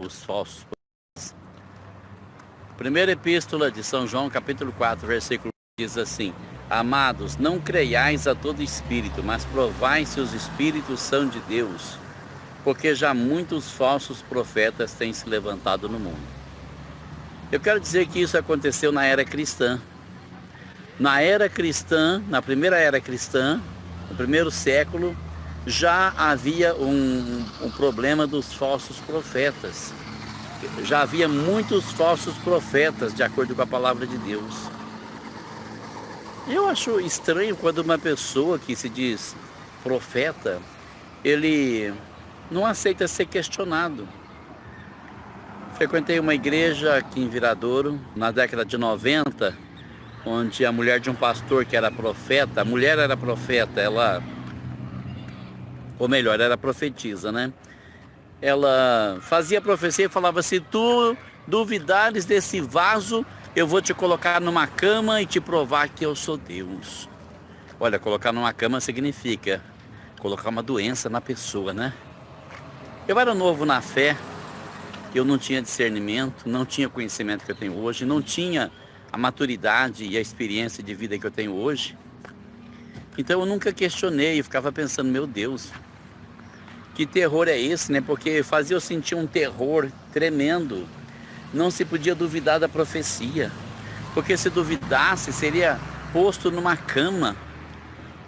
os falsos. Primeira epístola de São João, capítulo 4, versículo diz assim: Amados, não creiais a todo espírito, mas provai se os espíritos são de Deus, porque já muitos falsos profetas têm se levantado no mundo. Eu quero dizer que isso aconteceu na era cristã. Na era cristã, na primeira era cristã, no primeiro século, já havia um problema dos falsos profetas. Já havia muitos falsos profetas, de acordo com a palavra de Deus. Eu acho estranho quando uma pessoa que se diz profeta, ele não aceita ser questionado. Frequentei uma igreja aqui em Viradouro, na década de 90, onde a mulher de um pastor que era profeta, a mulher era profeta, ou melhor, era profetisa, né? Ela fazia profecia e falava: se tu duvidares desse vaso, eu vou te colocar numa cama e te provar que eu sou Deus. Olha, colocar numa cama significa colocar uma doença na pessoa, né? Eu era novo na fé, eu não tinha discernimento, não tinha o conhecimento que eu tenho hoje, não tinha a maturidade e a experiência de vida que eu tenho hoje. Então eu nunca questionei, eu ficava pensando: meu Deus, que terror é esse, né? Porque fazia eu sentir um terror tremendo. Não se podia duvidar da profecia, porque se duvidasse seria posto numa cama.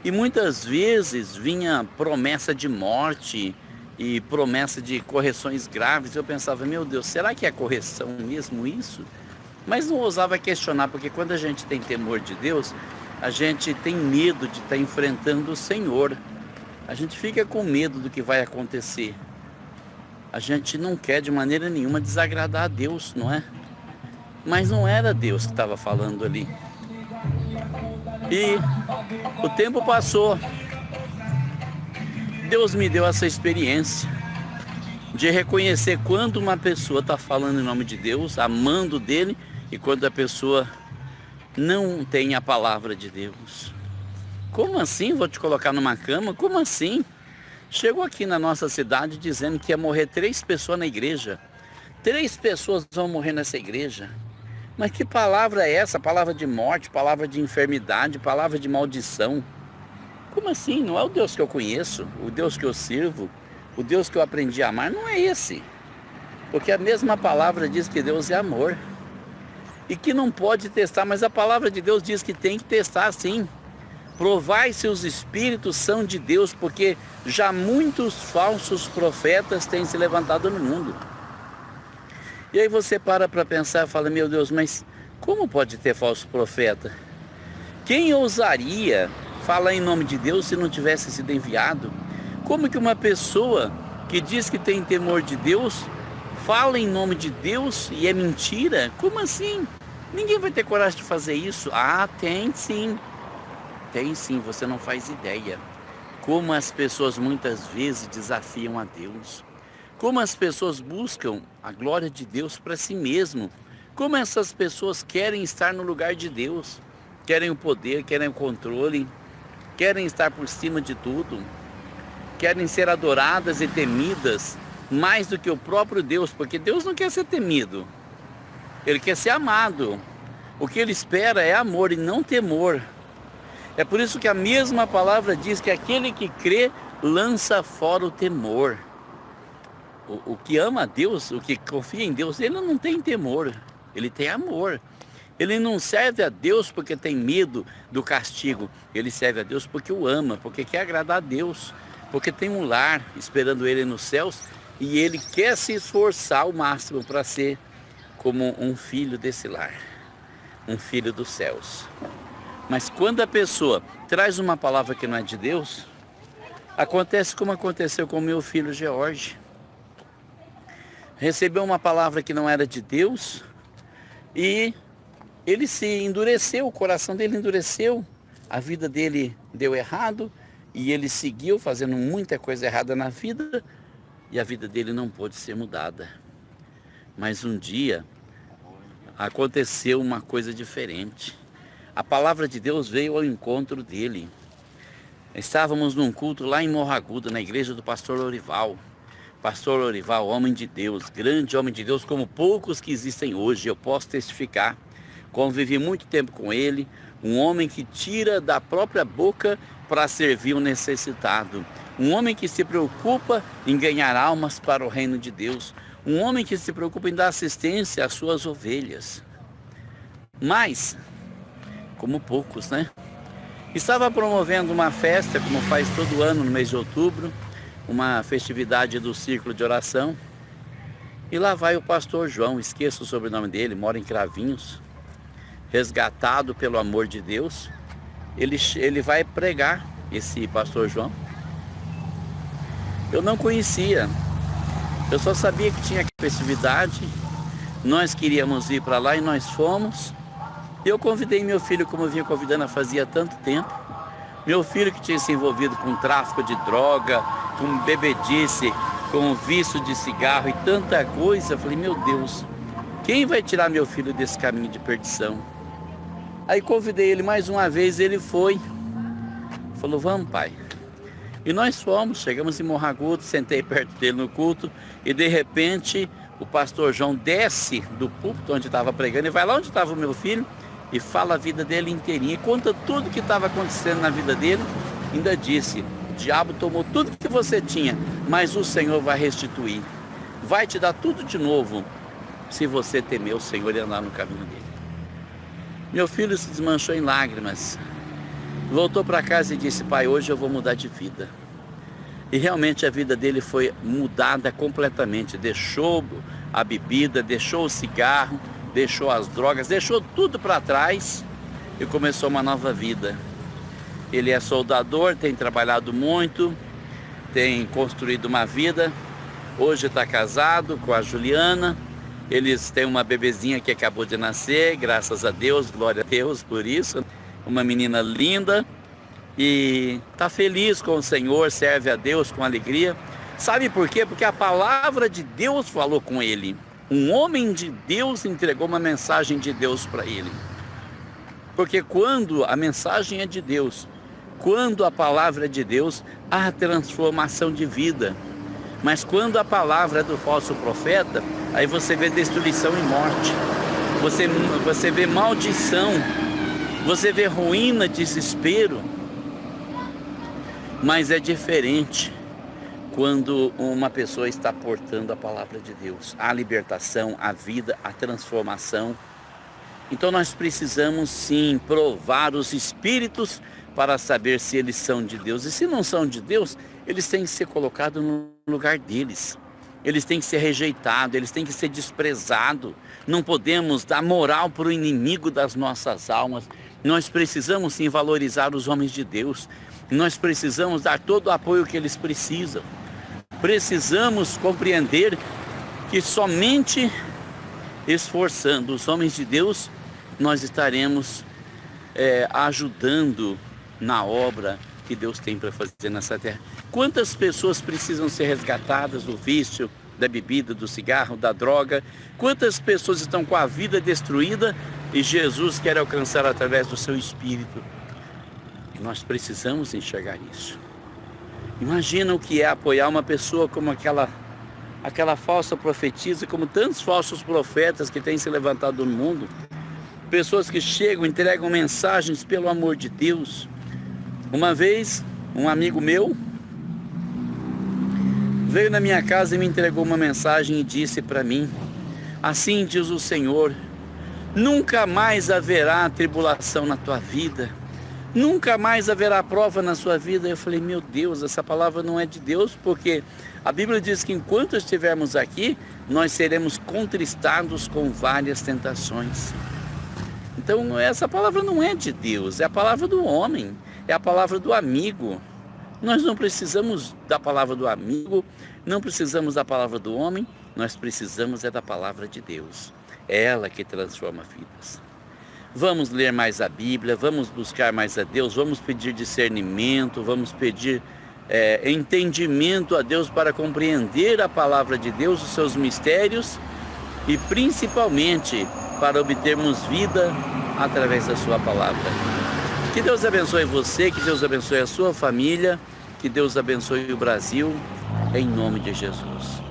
E muitas vezes vinha promessa de morte e promessa de correções graves. Eu pensava: meu Deus, será que é correção mesmo isso? Mas não ousava questionar, porque quando a gente tem temor de Deus, a gente tem medo de estar enfrentando o Senhor. A gente fica com medo do que vai acontecer. A gente não quer de maneira nenhuma desagradar a Deus, não é? Mas não era Deus que estava falando ali. E o tempo passou. Deus me deu essa experiência de reconhecer quando uma pessoa está falando em nome de Deus, amando dele, e quando a pessoa não tem a palavra de Deus. Como assim vou te colocar numa cama? Como assim? Chegou aqui na nossa cidade dizendo que ia morrer 3 pessoas na igreja. 3 pessoas vão morrer nessa igreja. Mas que palavra é essa? Palavra de morte, palavra de enfermidade, palavra de maldição. Como assim? Não é o Deus que eu conheço, o Deus que eu sirvo, o Deus que eu aprendi a amar, não é esse. Porque a mesma palavra diz que Deus é amor. E que não pode testar, mas a palavra de Deus diz que tem que testar sim. Provai se os espíritos são de Deus, porque já muitos falsos profetas têm se levantado no mundo. E aí você para pensar e fala: meu Deus, mas como pode ter falso profeta? Quem ousaria falar em nome de Deus se não tivesse sido enviado? Como que uma pessoa que diz que tem temor de Deus fala em nome de Deus e é mentira? Como assim? Ninguém vai ter coragem de fazer isso. Ah, tem sim. Tem sim, você não faz ideia. Como as pessoas muitas vezes desafiam a Deus. Como as pessoas buscam a glória de Deus para si mesmo. Como essas pessoas querem estar no lugar de Deus. Querem o poder, querem o controle. Querem estar por cima de tudo. Querem ser adoradas e temidas mais do que o próprio Deus. Porque Deus não quer ser temido. Ele quer ser amado. O que ele espera é amor e não temor. É por isso que a mesma palavra diz que aquele que crê lança fora o temor. O que ama a Deus, o que confia em Deus, ele não tem temor, ele tem amor. Ele não serve a Deus porque tem medo do castigo, ele serve a Deus porque o ama, porque quer agradar a Deus, porque tem um lar esperando ele nos céus e ele quer se esforçar ao máximo para ser como um filho desse lar, um filho dos céus. Mas quando a pessoa traz uma palavra que não é de Deus, acontece como aconteceu com o meu filho George. Recebeu uma palavra que não era de Deus e ele se endureceu, o coração dele endureceu, a vida dele deu errado e ele seguiu fazendo muita coisa errada na vida e a vida dele não pôde ser mudada. Mas um dia aconteceu uma coisa diferente. A palavra de Deus veio ao encontro dele. Estávamos num culto lá em Morro Agudo, na igreja do pastor Lorival. Pastor Lorival, homem de Deus, grande homem de Deus, como poucos que existem hoje, eu posso testificar. Convivi muito tempo com ele, um homem que tira da própria boca para servir o necessitado. Um homem que se preocupa em ganhar almas para o reino de Deus. Um homem que se preocupa em dar assistência às suas ovelhas. Mas, como poucos, né? Estava promovendo uma festa, como faz todo ano no mês de outubro, uma festividade do Círculo de Oração. E lá vai o pastor João, esqueço o sobrenome dele, mora em Cravinhos, resgatado pelo amor de Deus. Ele vai pregar, esse pastor João. Eu não conhecia, eu só sabia que tinha festividade, nós queríamos ir para lá e nós fomos. Eu convidei meu filho, como eu vinha convidando fazia tanto tempo. Meu filho que tinha se envolvido com tráfico de droga, com bebedice, com vício de cigarro e tanta coisa. Eu falei, meu Deus, quem vai tirar meu filho desse caminho de perdição? Aí convidei ele mais uma vez, ele foi. Falou, vamos, pai. E nós fomos, chegamos em Morragudo, sentei perto dele no culto e de repente o pastor João desce do púlpito onde estava pregando e vai lá onde estava o meu filho e fala a vida dele inteirinha, e conta tudo que estava acontecendo na vida dele. Ainda disse, o diabo tomou tudo que você tinha, mas o Senhor vai restituir, vai te dar tudo de novo, se você temer o Senhor e andar no caminho dele. Meu filho se desmanchou em lágrimas, voltou para casa e disse, pai, hoje eu vou mudar de vida. E realmente a vida dele foi mudada completamente, deixou a bebida, deixou o cigarro, deixou as drogas, deixou tudo para trás e começou uma nova vida. Ele é soldador, tem trabalhado muito, tem construído uma vida, hoje está casado com a Juliana, eles têm uma bebezinha que acabou de nascer, graças a Deus, glória a Deus por isso, uma menina linda e está feliz com o Senhor, serve a Deus com alegria. Sabe por quê? Porque a palavra de Deus falou com ele. Um homem de Deus entregou uma mensagem de Deus para ele. Porque quando a mensagem é de Deus, quando a palavra é de Deus, há transformação de vida. Mas quando a palavra é do falso profeta, aí você vê destruição e morte. Você vê maldição, você vê ruína, desespero. Mas é diferente quando uma pessoa está portando a palavra de Deus, a libertação, a vida, a transformação. Então nós precisamos sim provar os espíritos para saber se eles são de Deus. E se não são de Deus, eles têm que ser colocados no lugar deles. Eles têm que ser rejeitados, eles têm que ser desprezados. Não podemos dar moral para o inimigo das nossas almas. Nós precisamos sim valorizar os homens de Deus. Nós precisamos dar todo o apoio que eles precisam. Precisamos compreender que somente esforçando os homens de Deus, nós estaremos ajudando na obra que Deus tem para fazer nessa terra. Quantas pessoas precisam ser resgatadas do vício, da bebida, do cigarro, da droga? Quantas pessoas estão com a vida destruída e Jesus quer alcançar através do seu Espírito? Nós precisamos enxergar isso. Imagina o que é apoiar uma pessoa como aquela falsa profetisa, como tantos falsos profetas que têm se levantado no mundo. Pessoas que chegam, entregam mensagens pelo amor de Deus. Uma vez, um amigo meu veio na minha casa e me entregou uma mensagem e disse para mim, assim diz o Senhor, nunca mais haverá tribulação na tua vida. Nunca mais haverá prova na sua vida. Eu falei, meu Deus, essa palavra não é de Deus, porque a Bíblia diz que enquanto estivermos aqui, nós seremos contristados com várias tentações. Então essa palavra não é de Deus, é a palavra do homem, é a palavra do amigo. Nós não precisamos da palavra do amigo, não precisamos da palavra do homem, nós precisamos da palavra de Deus. É ela que transforma vidas. Vamos ler mais a Bíblia, vamos buscar mais a Deus, vamos pedir discernimento, vamos pedir entendimento a Deus para compreender a palavra de Deus, os seus mistérios e principalmente para obtermos vida através da sua palavra. Que Deus abençoe você, que Deus abençoe a sua família, que Deus abençoe o Brasil. em nome de Jesus.